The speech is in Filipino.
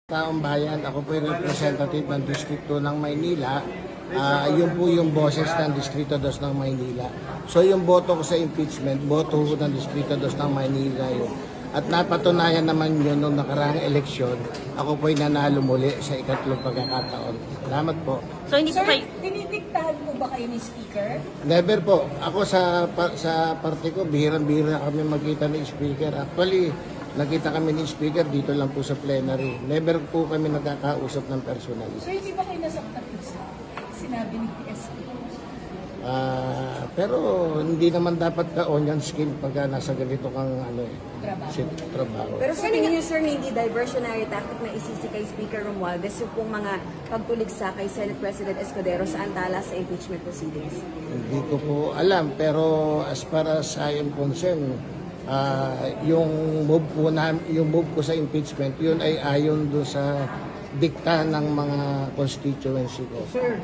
Taong bayan, ako po yung representative ng Distrito ng Maynila. Yun po yung boses ng Distrito 2 ng Maynila. So yung boto ko sa impeachment, boto ko ng Distrito 2 ng Maynila yun. At napatunayan naman yun nung nakaraang eleksyon, ako po yung nanalo muli sa ikatlong pagkakataon. Salamat po. So hindi po Sir, kayo... dinidiktahan po ba kayo ni Speaker? Never po. Ako sa party ko, bihirang-bihira kami magkita ng speaker. Actually, nakita kami ni speaker dito lang po sa plenary. Never po kami nagkakausap ng personal. Sir, hindi ba kayo nasaktan sa sinabi ni SP? Pero hindi naman dapat ka onion skin pagka nasa ganito kang trabaho. Pero sa tingin niyo, sir, hindi diversionary tactic na isisi kay Speaker Romualdez yung pong mga pagtuligsa kay Senate President Escudero sa antala sa impeachment proceedings? Hindi ko po alam, pero as far as I am concerned, yung move ko sa impeachment, yun ay ayon do sa dikta ng mga constituency ko.